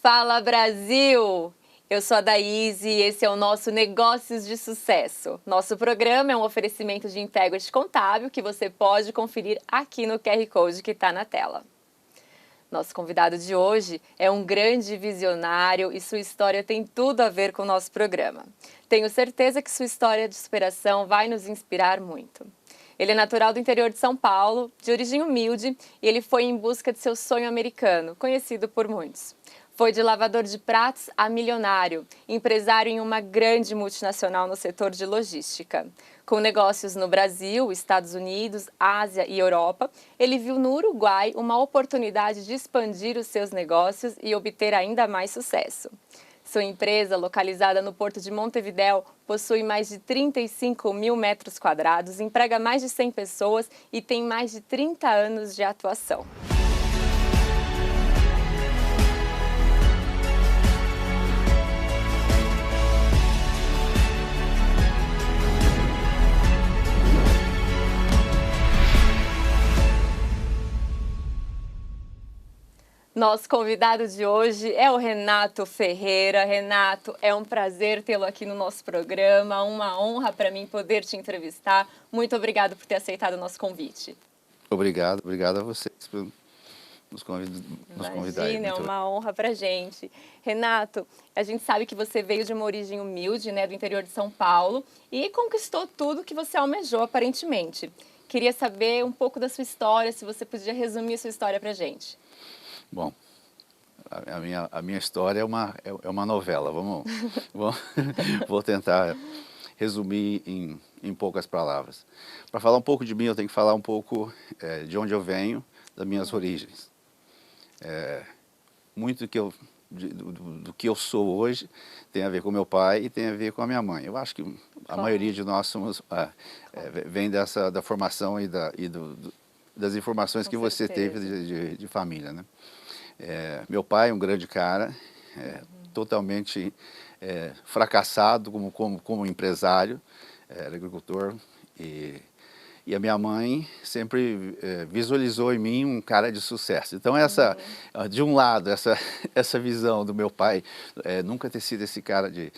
Fala Brasil! Eu sou a Daíse e esse é o nosso Negócios de Sucesso. Nosso programa é um oferecimento de Integrity Contábil que você pode conferir aqui no QR Code que está na tela. Nosso convidado de hoje é um grande visionário e sua história tem tudo a ver com o nosso programa. Tenho certeza que sua história de superação vai nos inspirar muito. Ele é natural do interior de São Paulo, de origem humilde, e ele foi em busca de seu sonho americano, conhecido por muitos. Foi de lavador de pratos a milionário, empresário em uma grande multinacional no setor de logística. Com negócios no Brasil, Estados Unidos, Ásia e Europa, ele viu no Uruguai uma oportunidade de expandir os seus negócios e obter ainda mais sucesso. Sua empresa, localizada no Porto de Montevidéu, possui mais de 35 mil metros quadrados, emprega mais de 100 pessoas e tem mais de 30 anos de atuação. Nosso convidado de hoje é o Renato Ferreira. Renato, é um prazer tê-lo aqui no nosso programa, uma honra para mim poder te entrevistar. Muito obrigado por ter aceitado o nosso convite. Obrigado a vocês por nos convidar. Imagina, é uma honra para a gente. Renato, a gente sabe que você veio de uma origem humilde, né, do interior de São Paulo e conquistou tudo que você almejou, aparentemente. Queria saber um pouco da sua história, se você podia resumir a sua história para a gente. Bom, a minha história é uma novela. Vou tentar resumir em poucas palavras. Para falar um pouco de mim, eu tenho que falar um pouco de onde eu venho, das minhas origens. Muito do que eu sou hoje tem a ver com meu pai e tem a ver com a minha mãe. Eu acho que a maioria de nós vem da formação das informações que você teve de família, né? Meu pai é um grande cara, totalmente fracassado como empresário, era agricultor, e a minha mãe sempre visualizou em mim um cara de sucesso. Então de um lado, essa visão do meu pai nunca ter sido esse cara de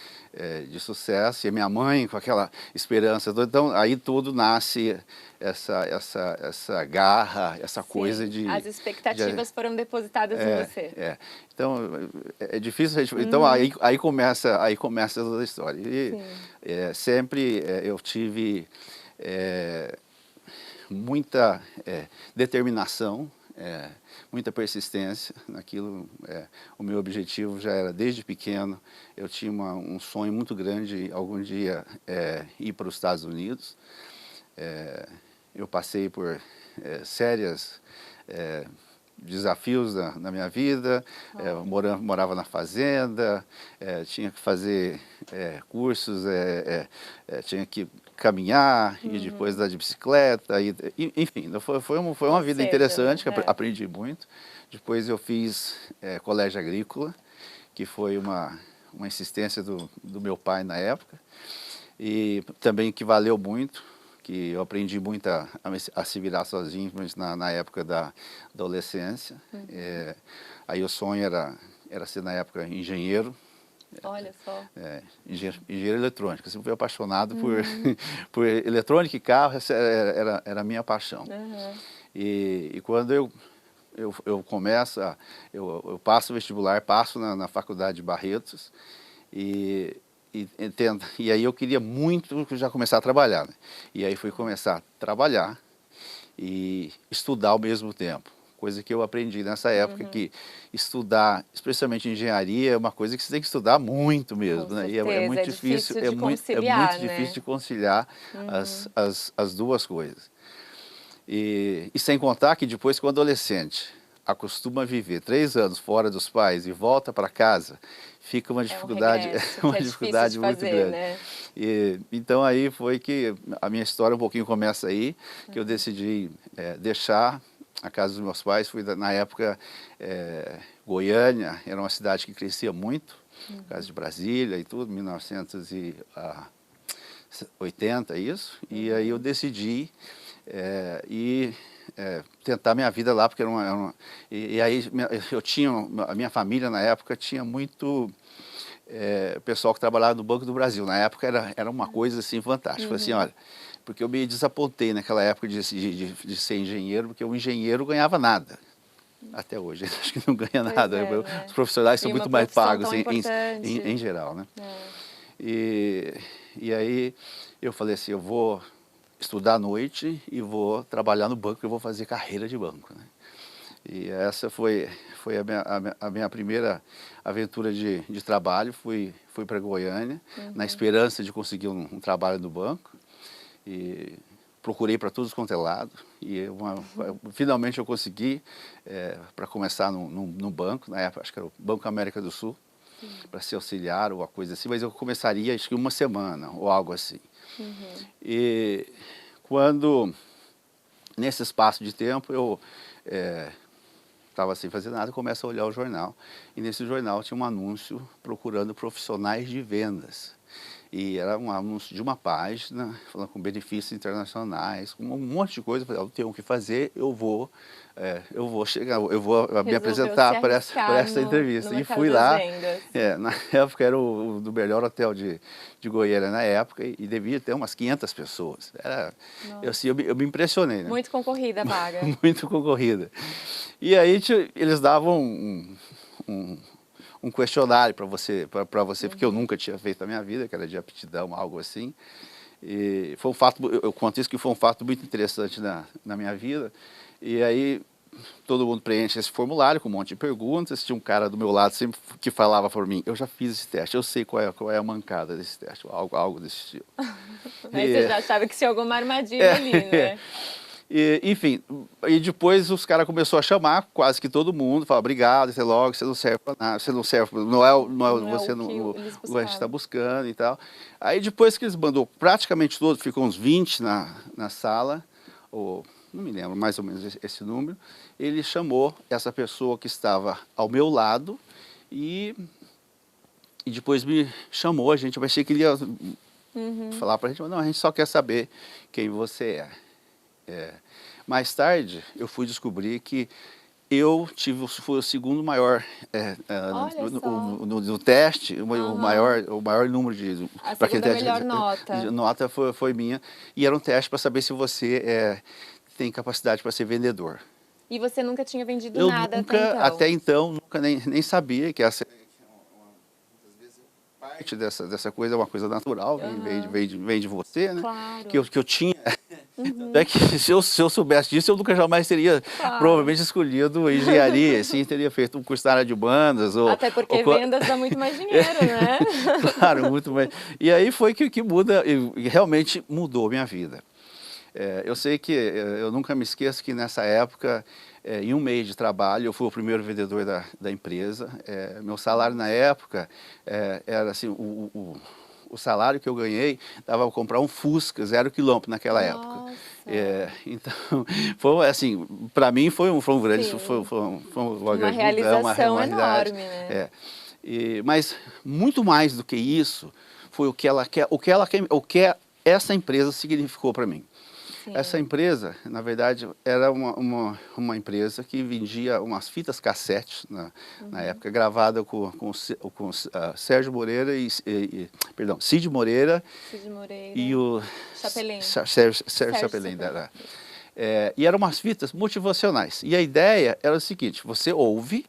sucesso, e a minha mãe com aquela esperança toda. Então aí tudo nasce essa garra, essa Sim, coisa de... As expectativas foram depositadas em você. Então é difícil, então aí começa toda a história. E sempre eu tive muita determinação, muita persistência naquilo. O meu objetivo já era desde pequeno. Eu tinha um sonho muito grande, algum dia ir para os Estados Unidos. Eu passei por sérios desafios na minha vida, morava na fazenda, tinha que fazer cursos, tinha que caminhar e depois andar de bicicleta, enfim, foi uma vida interessante, que aprendi muito. Depois eu fiz colégio agrícola, que foi uma insistência do meu pai na época, e também que valeu muito, que eu aprendi muito a se virar sozinho, mas na época da adolescência. Aí o sonho era ser, na época, engenheiro. Olha só. Engenheiro eletrônico. Eu sempre fui apaixonado por eletrônica e carro, essa era a minha paixão. E quando eu começo, eu passo o vestibular, passo na faculdade de Barretos, e aí eu queria muito já começar a trabalhar, né? E aí fui começar a trabalhar e estudar ao mesmo tempo. Coisa que eu aprendi nessa época, que estudar, especialmente engenharia, é uma coisa que você tem que estudar muito mesmo, né? E é muito difícil, difícil de conciliar as duas coisas. E sem contar que depois, quando adolescente acostuma a viver 3 anos fora dos pais e volta para casa, fica uma dificuldade, muito grande. Né? Então aí foi que a minha história um pouquinho começa aí, que eu decidi deixar a casa dos meus pais. Fui na época, Goiânia era uma cidade que crescia muito, casa de Brasília e tudo, 1980 isso, e aí eu decidi ir tentar minha vida lá, porque e aí eu tinha, a minha família na época tinha muito pessoal que trabalhava no Banco do Brasil. Na época era uma coisa assim fantástica. Falei assim, olha, porque eu me desapontei naquela época de ser engenheiro, porque o engenheiro ganhava nada. Até hoje, acho que não ganha nada. Né? Os profissionais são muito mais pagos em geral, né? E aí eu falei assim, eu vou estudar à noite e vou trabalhar no banco, eu vou fazer carreira de banco, né? E essa foi a minha primeira aventura de trabalho. Fui para Goiânia, na esperança de conseguir um trabalho no banco. E procurei para todos quanto é lado. E finalmente eu consegui, para começar no banco, na época acho que era o Banco América do Sul, para ser auxiliar ou uma coisa assim, mas eu começaria acho que uma semana ou algo assim. E quando, nesse espaço de tempo, eu estava sem fazer nada, começo a olhar o jornal. E nesse jornal tinha um anúncio procurando profissionais de vendas. E era um anúncio de uma página, falando com benefícios internacionais, com um monte de coisa. Eu falei, eu tenho o que fazer, eu vou me apresentar para essa entrevista. E fui lá, na época era o do melhor hotel de Goiânia na época, e devia ter umas 500 pessoas. Eu me impressionei, né? Muito concorrida a vaga. Muito concorrida. E aí eles davam um questionário para você, porque eu nunca tinha feito na minha vida, que era de aptidão, algo assim. E foi um fato, eu conto isso que foi um fato muito interessante na minha vida. E aí todo mundo preenche esse formulário com um monte de perguntas. Tinha um cara do meu lado sempre que falava por mim, eu já fiz esse teste, eu sei qual é a mancada desse teste, algo desse estilo. Mas você já achava que tinha alguma armadilha ali, né? Enfim, e depois os caras começaram a chamar quase que todo mundo, falaram, obrigado, até logo, você não serve para nada, você não serve, não é você não a gente está buscando e tal. Aí depois que eles mandou praticamente todos, ficou uns 20 na sala, ou não me lembro mais ou menos esse número, ele chamou essa pessoa que estava ao meu lado e depois me chamou, eu achei que ele ia falar para a gente, mas não, a gente só quer saber quem você é. Mais tarde, eu fui descobrir que fui o segundo maior no teste, o maior número de... A segunda melhor nota. Nota foi minha, e era um teste para saber se você tem capacidade para ser vendedor. E você nunca tinha vendido nada até então? Nunca nem sabia que essa... Parte dessa coisa é uma coisa natural, vem de você, né? Claro. Que eu tinha. É que se eu soubesse disso, eu nunca jamais teria provavelmente escolhido engenharia, assim, teria feito um curso na área de bandas. Até porque vendas dá muito mais dinheiro, né? Claro, muito mais. E aí foi que muda, e realmente mudou a minha vida. Eu sei que, eu nunca me esqueço que nessa época, em um mês de trabalho, eu fui o primeiro vendedor da empresa. Meu salário na época era assim, o salário que eu ganhei dava para comprar um Fusca 0 km naquela época. Então, foi assim, para mim foi um grande, uma grande realização enorme, né? Mas muito mais do que isso foi o que essa empresa significou para mim. Essa empresa, na verdade, era uma empresa que vendia umas fitas cassete, na época, gravada com Sérgio Moreira Cid Moreira e o Sérgio Chapelin. E eram umas fitas motivacionais. E a ideia era o seguinte, você ouve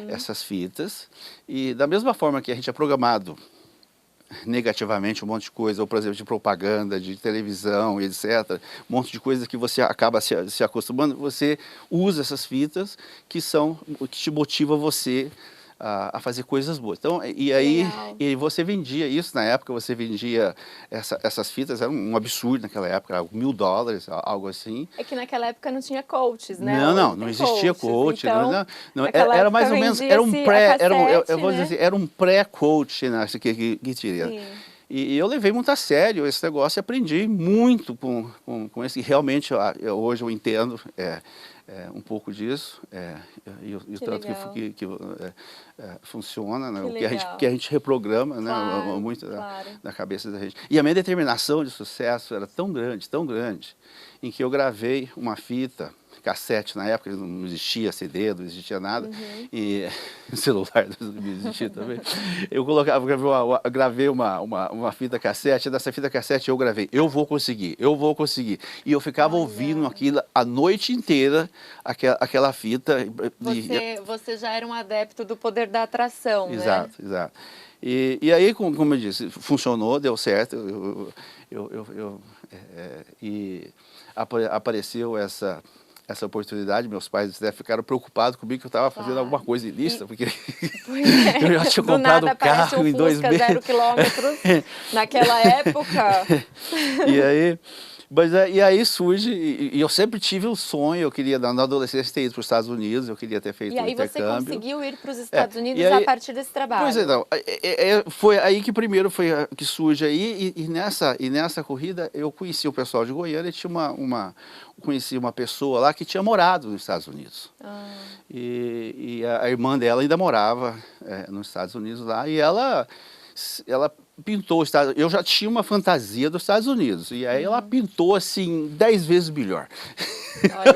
essas fitas e da mesma forma que a gente é programado negativamente um monte de coisa, ou por exemplo de propaganda, de televisão, etc. Um monte de coisa que você acaba se acostumando, você usa essas fitas que te motiva você a fazer coisas boas. Então, você vendia isso na época, você vendia essas fitas, era um absurdo naquela época, era $1000, algo assim. É que naquela época não tinha coaches, né? Não existia coach. Então, era mais ou menos, era um pré-coach que tinha. E eu levei muito a sério esse negócio e aprendi muito com esse. Realmente, hoje eu entendo um pouco disso, e o tanto que funciona, né? que a gente reprograma, né? Muito na cabeça da gente. E a minha determinação de sucesso era tão grande, em que eu gravei uma fita cassete na época, não existia CD, não existia nada, e celular não existia também. Eu gravei uma fita cassete, dessa fita cassete eu gravei, eu vou conseguir. E eu ficava ouvindo aquilo a noite inteira, aquela fita. Você já era um adepto do poder da atração, né? Exato, exato. E aí, como eu disse, funcionou, deu certo, e apareceu essa oportunidade. Meus pais até ficaram preocupados comigo que eu estava fazendo alguma coisa ilícita, porque eu já tinha comprado o carro em 2 meses. 0 quilômetros naquela época. E aí surge, e eu sempre tive um sonho, eu queria na adolescência ter ido para os Estados Unidos, eu queria ter feito um intercâmbio. E aí você conseguiu ir para os Estados Unidos a partir desse trabalho? Pois é, não, foi aí que primeiro que surge aí, e nessa corrida eu conheci o pessoal de Goiânia, e conheci uma pessoa lá que tinha morado nos Estados Unidos. E a irmã dela ainda morava nos Estados Unidos lá, e ela pintou os Estados Unidos. Eu já tinha uma fantasia dos Estados Unidos, e aí ela pintou assim 10 vezes melhor.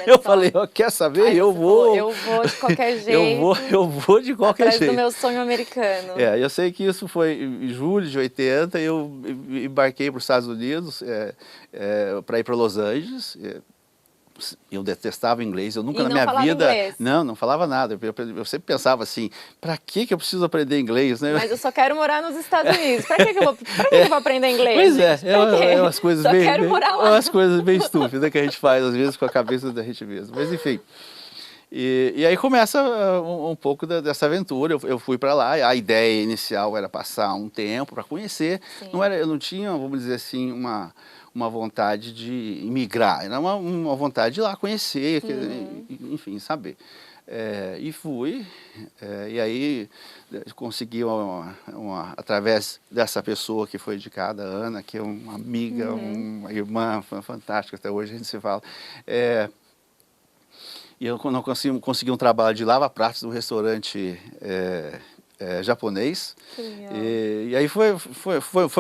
Eu falei, quer saber? Aí eu vou de qualquer jeito. eu vou de qualquer jeito. Do meu sonho americano. Eu sei que isso foi em julho de 80, eu embarquei para os Estados Unidos para ir para Los Angeles. Eu detestava inglês, eu nunca na minha vida... Inglês. Não falava nada. Eu sempre pensava assim, para que eu preciso aprender inglês, né? Mas eu só quero morar nos Estados Unidos. Para que eu vou aprender inglês? Pois é umas coisas umas coisas bem estúpidas que a gente faz às vezes com a cabeça da gente mesmo. Mas enfim. E aí começa um pouco dessa aventura. Eu fui para lá, a ideia inicial era passar um tempo para conhecer. Eu não tinha, vamos dizer assim, uma vontade de imigrar, era uma vontade de ir lá conhecer, enfim, saber. E fui, e aí consegui, através dessa pessoa que foi indicada, a Ana, que é uma amiga, uma irmã fantástica, até hoje a gente se fala, e eu não consegui um trabalho de lava-pratos no restaurante japonês. E aí foi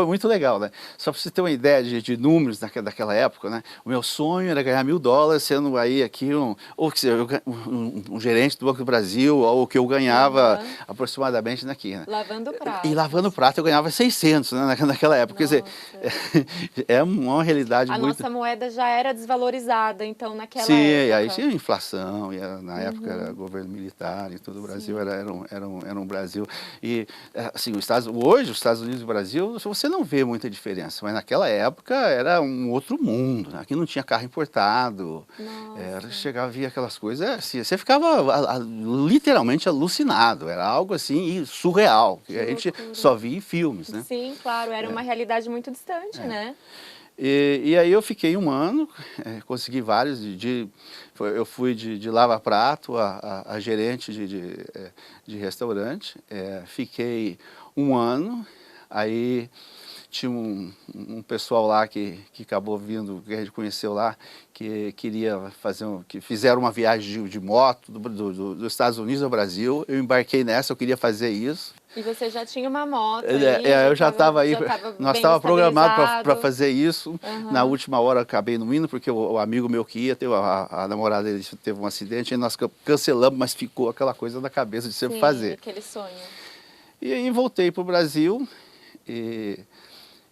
muito legal, né? Só para você ter uma ideia de números daquela época, né? O meu sonho era ganhar $1.000 sendo aí aqui um gerente do Banco do Brasil, ou o que eu ganhava aproximadamente daqui, né? Lavando prato. E lavando prato eu ganhava 600, né? Naquela época. Nossa. Quer dizer, é uma realidade muito... A nossa moeda já era desvalorizada, então, naquela época. Sim, aí tinha inflação, na época era governo militar e tudo, o Brasil era um Brasil. E assim, hoje, os Estados Unidos e o Brasil, você não vê muita diferença, mas naquela época era um outro mundo, né? Aqui não tinha carro importado, chegava a ver aquelas coisas, assim, você ficava literalmente alucinado, era algo assim surreal, que a gente só via em filmes, né? Sim, claro, era uma realidade muito distante, né? E aí eu fiquei um ano, consegui vários, eu fui de lava-prato a gerente de restaurante, fiquei um ano, aí tinha um pessoal lá que acabou vindo, que a gente conheceu lá, que queria que fizeram uma viagem de moto dos Estados Unidos ao Brasil, eu embarquei nessa, eu queria fazer isso. E você já tinha uma moto eu já estava aí, nós estávamos programados para fazer isso. Na última hora eu acabei não indo, porque o amigo meu que ia, a namorada dele teve um acidente, e nós cancelamos, mas ficou aquela coisa na cabeça de sempre fazer. Aquele sonho. E aí voltei para o Brasil,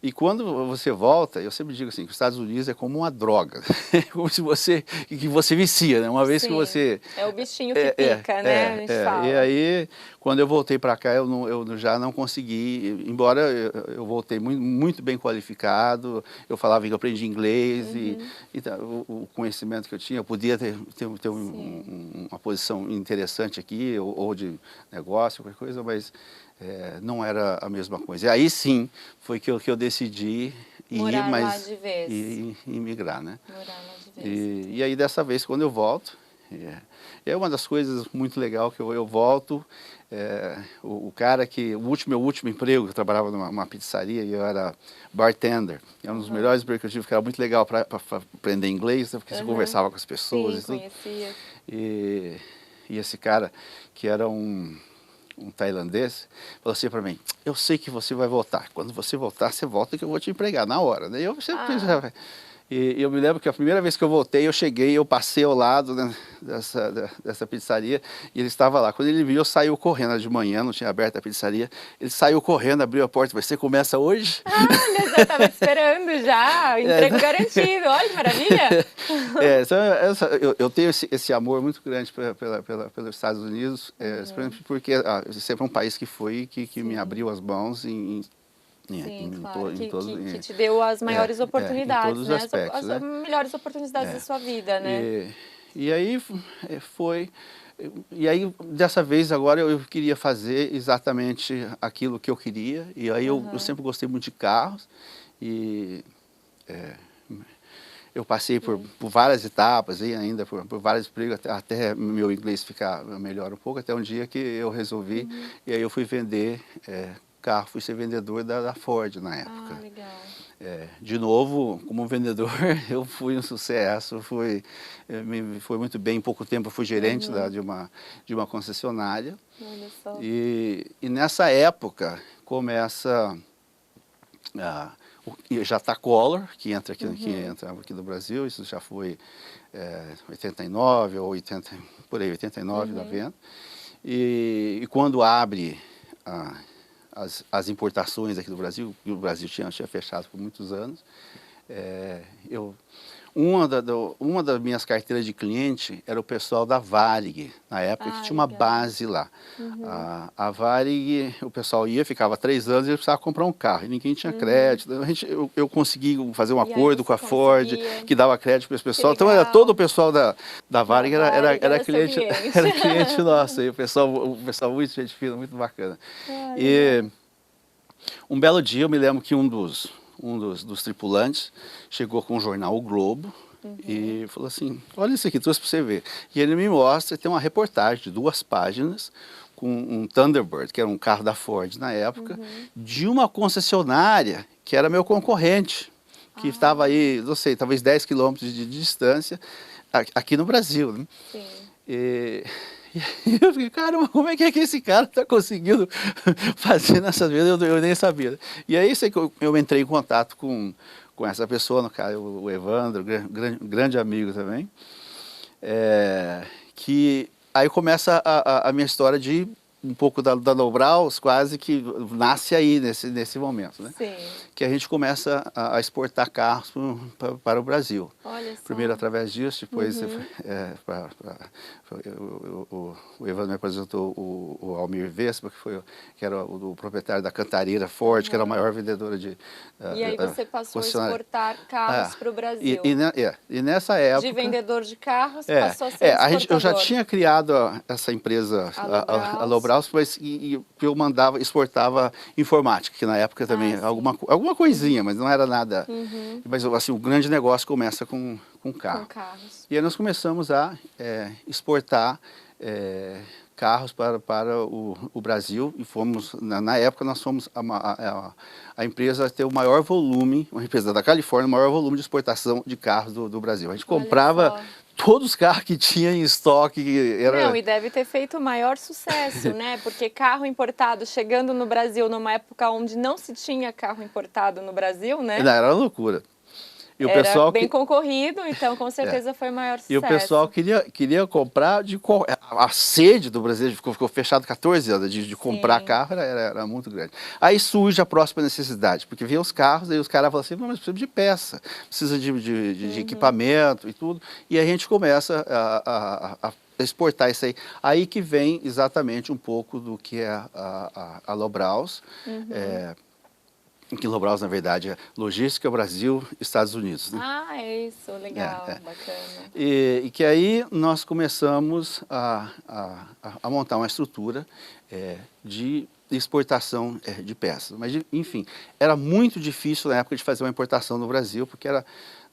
e quando você volta, eu sempre digo assim, que os Estados Unidos é como uma droga, como se você vicia, né? Uma vez que você... É o bichinho que pica, né? A gente fala. E aí, quando eu voltei para cá, eu já não consegui, embora eu voltei muito bem qualificado, eu aprendi inglês, e o conhecimento que eu tinha, eu podia ter uma posição interessante aqui, ou de negócio, qualquer coisa, mas... não era a mesma coisa. E aí sim foi que eu decidi morar lá de vez. E imigrar, né? Morar lá de vez. E aí dessa vez quando eu volto, é uma das coisas muito legais que eu volto, o cara que, meu último emprego, eu trabalhava numa pizzaria e eu era bartender, é um dos melhores empregos que eu tive, que era muito legal para aprender inglês, porque você conversava com as pessoas. Sim, conhecia. E esse cara, que era um tailandês, falou assim para mim, eu sei que você vai voltar, quando você voltar, você volta que eu vou te empregar na hora, né? Eu sempre pensava, E eu me lembro que a primeira vez que eu voltei, eu cheguei, eu passei ao lado, né, dessa pizzaria e ele estava lá. Quando ele viu, eu saiu correndo de manhã, não tinha aberto a pizzaria. Ele saiu correndo, abriu a porta, você começa hoje? Ah, olha, já estava te esperando já, emprego garantido, olha que maravilha. Então, eu tenho esse amor muito grande pelos Estados Unidos, porque sempre é um país que me abriu as mãos Sim, claro, que te deu as maiores oportunidades, em todos os né? aspectos, As melhores oportunidades da sua vida, né? E aí foi... E aí, dessa vez, agora eu queria fazer exatamente aquilo que eu queria. E aí eu sempre gostei muito de carros. E eu passei por várias etapas, e ainda por vários empregos, até meu inglês ficar melhor um pouco, até um dia que eu resolvi. E aí eu fui vender carro, fui ser vendedor da Ford na época. Ah, legal. De novo, como vendedor, eu fui um sucesso, foi muito bem. Em pouco tempo eu fui gerente de uma concessionária. Olha só. E nessa época começa o Jata Color, que entra aqui no Brasil. Isso já foi 89 ou 80, por aí, 89 da venda. E quando abre as importações aqui do Brasil, que o Brasil tinha fechado por muitos anos, uma das minhas carteiras de cliente era o pessoal da Varig, na época, que tinha uma base lá. A Varig, o pessoal ficava 3 anos e precisava comprar um carro, e ninguém tinha crédito. Eu consegui fazer um acordo com a Ford, que dava crédito para esse pessoal. Então, todo o pessoal da Varig era cliente, era cliente nosso. E o pessoal muito gente fina, muito bacana. E um belo dia, eu me lembro que um dos tripulantes chegou com o jornal O Globo e falou assim, olha isso aqui, trouxe para você ver. E ele me mostra, tem uma reportagem de 2 páginas com um Thunderbird, que era um carro da Ford na época, de uma concessionária que era meu concorrente, que estava aí, não sei, talvez 10 quilômetros de distância, aqui no Brasil, né? Sim. E eu fiquei, caramba, como é que esse cara está conseguindo fazer nessas vezes? Eu nem sabia. E aí sei que eu entrei em contato com essa pessoa, no caso, o Evandro, grande amigo também, que aí começa a minha história de um pouco da Lobraus, quase que nasce aí nesse momento, né? Sim. Que a gente começa a exportar carros para o Brasil. Olha só. Primeiro através disso, depois o Evandro me apresentou o Almir Vespa, que era o proprietário da Cantareira Ford, que era a maior vendedora de... E aí você passou a exportar carros para o Brasil. E nessa época... De vendedor de carros, passou a ser exportador. Eu já tinha criado essa empresa, a Lobraus, mas eu exportava informática, que na época também, alguma coisinha, mas não era nada. Mas assim, o grande negócio começa com carros. E aí nós começamos a exportar carros para o Brasil e fomos, na época nós fomos a empresa a ter o maior volume, uma empresa da Califórnia, o maior volume de exportação de carros do Brasil. A gente comprava todos os carros que tinha em estoque. Não, e deve ter feito o maior sucesso, né? Porque carro importado chegando no Brasil numa época onde não se tinha carro importado no Brasil, né? Não, era uma loucura. E o era pessoal bem concorrido, então com certeza foi o maior sucesso. E o pessoal queria comprar, a sede do brasileiro ficou fechado 14 anos, de comprar carro era muito grande. Aí surge a próxima necessidade, porque vinha os carros, aí os caras falam assim, não, mas precisa de peça, precisa de equipamento e tudo, e a gente começa a exportar isso aí. Aí que vem exatamente um pouco do que é a Lobraus, que Lobraus, na verdade, é Logística Brasil, Estados Unidos. Né? Ah, é isso, legal, bacana. E que aí nós começamos a montar uma estrutura de exportação de peças. Mas, enfim, era muito difícil na época de fazer uma importação no Brasil, porque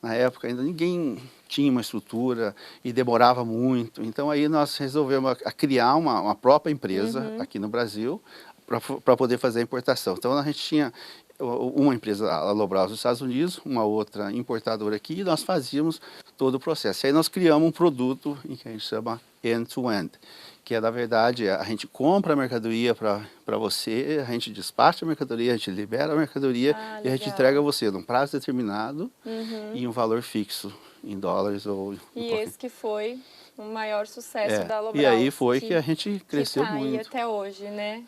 na época ainda ninguém tinha uma estrutura e demorava muito. Então aí nós resolvemos criar uma própria empresa aqui no Brasil para poder fazer a importação. Então a gente tinha uma empresa, a Lobraus dos Estados Unidos, uma outra importadora aqui, e nós fazíamos todo o processo. E aí nós criamos um produto que a gente chama end-to-end, que é, na verdade, a gente compra a mercadoria para você, a gente despacha a mercadoria, a gente libera a mercadoria e a gente entrega a você num prazo determinado e um valor fixo em dólares ou... E esse que foi o maior sucesso da Lobral. E aí foi que a gente cresceu que tá muito. aí até hoje, né?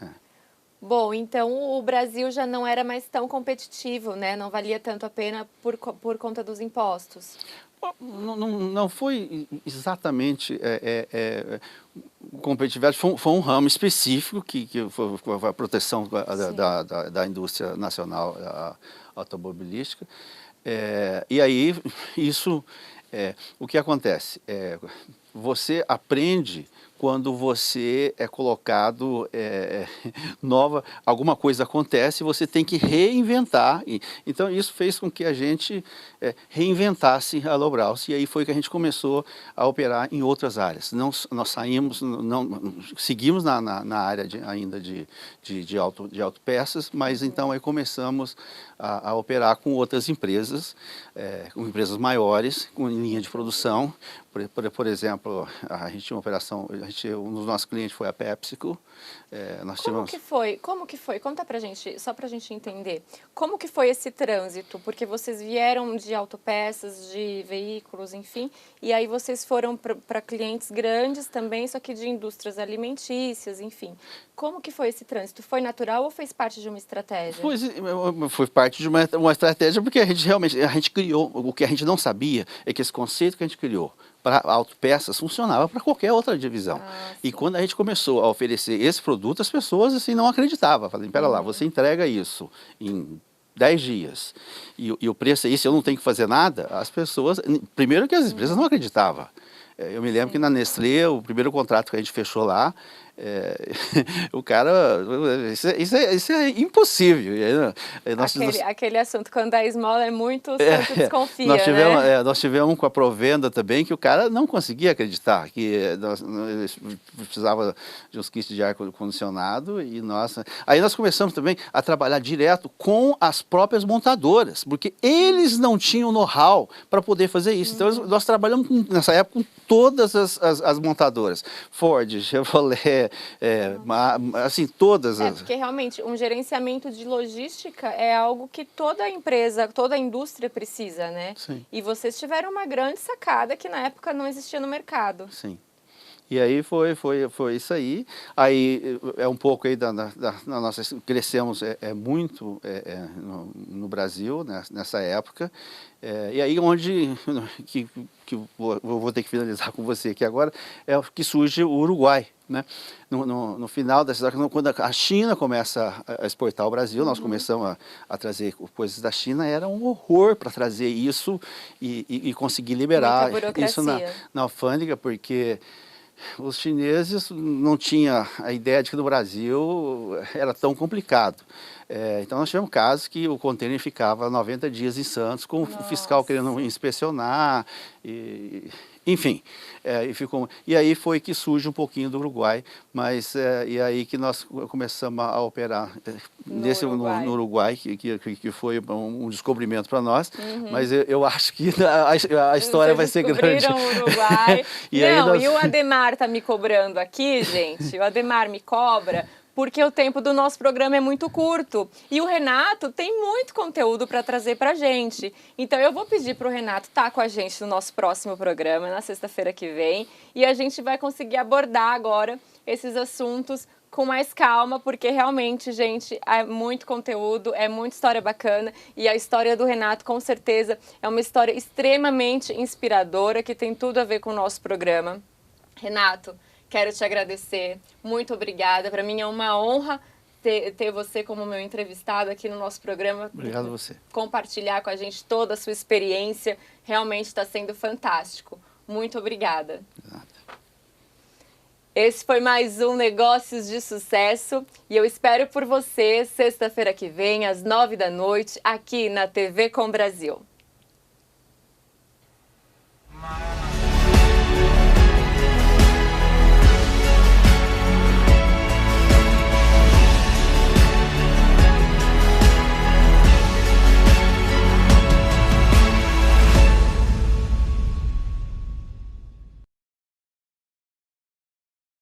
Bom, então o Brasil já não era mais tão competitivo, né? Não valia tanto a pena por conta dos impostos. Não foi exatamente competitividade, foi um ramo específico que foi a proteção da indústria nacional automobilística. E aí, isso, o que acontece? Você aprende quando você é colocado alguma coisa acontece e você tem que reinventar. Então isso fez com que a gente reinventasse a Lobraus, e aí foi que a gente começou a operar em outras áreas. Nós saímos, seguimos na área ainda de autopeças, mas então aí começamos a operar com outras empresas, com empresas maiores, com linha de produção. Por exemplo, a gente tinha uma operação, um dos nossos clientes foi a PepsiCo. Como que foi? Conta pra gente, só pra gente entender. Como que foi esse trânsito? Porque vocês vieram de autopeças, de veículos, enfim, e aí vocês foram para clientes grandes também, só que de indústrias alimentícias, enfim. Como que foi esse trânsito? Foi natural ou fez parte de uma estratégia? Foi parte de uma estratégia, porque a gente criou, o que a gente não sabia é que esse conceito que a gente criou para autopeças funcionava para qualquer outra divisão. E quando a gente começou a oferecer esse produto, as pessoas assim não acreditavam. Falaram, pera lá, você entrega isso em 10 dias e o preço é isso, eu não tenho que fazer nada? As pessoas, primeiro que as empresas não acreditavam. Eu me lembro que na Nestlé, o primeiro contrato que a gente fechou lá, o cara, isso é impossível. Aquele assunto, quando a esmola é muito, o santo desconfia, nós tivemos com a Provenda também, que o cara não conseguia acreditar, que nós precisava de uns kits de ar-condicionado, e aí nós começamos também a trabalhar direto com as próprias montadoras, porque eles não tinham know-how para poder fazer isso. Então nós trabalhamos nessa época com todas as montadoras, Ford, Chevrolet, assim, todas as... Porque realmente um gerenciamento de logística é algo que toda empresa, toda indústria precisa, né? Sim. E vocês tiveram uma grande sacada que na época não existia no mercado. Sim. E aí foi isso aí. Aí é um pouco aí da nossa... Crescemos muito no Brasil, né, nessa época. E aí onde... que eu vou ter que finalizar com você aqui agora, é que surge o Uruguai. Né? No final da história, quando a China começa a exportar ao Brasil, nós começamos a trazer coisas da China, era um horror para trazer isso e conseguir liberar isso na alfândega, porque os chineses não tinham a ideia de que no Brasil era tão complicado. Então nós tivemos casos que o contêiner ficava 90 dias em Santos, com o fiscal querendo inspecionar, enfim, e aí foi que surge um pouquinho do Uruguai, mas e aí que nós começamos a operar no Uruguai, que foi um descobrimento para nós, mas eu acho que a história vai ser grande. Descobriram o Uruguai. E o Ademar está me cobrando aqui, gente, o Ademar me cobra, porque o tempo do nosso programa é muito curto. E o Renato tem muito conteúdo para trazer para a gente. Então eu vou pedir para o Renato estar com a gente no nosso próximo programa, na sexta-feira que vem. E a gente vai conseguir abordar agora esses assuntos com mais calma, porque realmente, gente, é muito conteúdo, é muita história bacana. E a história do Renato, com certeza, é uma história extremamente inspiradora, que tem tudo a ver com o nosso programa. Renato, quero te agradecer, muito obrigada. Para mim é uma honra ter você como meu entrevistado aqui no nosso programa. Obrigado a você. Compartilhar com a gente toda a sua experiência, realmente está sendo fantástico. Muito obrigada. Nada. Esse foi mais um Negócios de Sucesso e eu espero por você sexta-feira que vem, às 9 da noite, aqui na TV Com Brasil.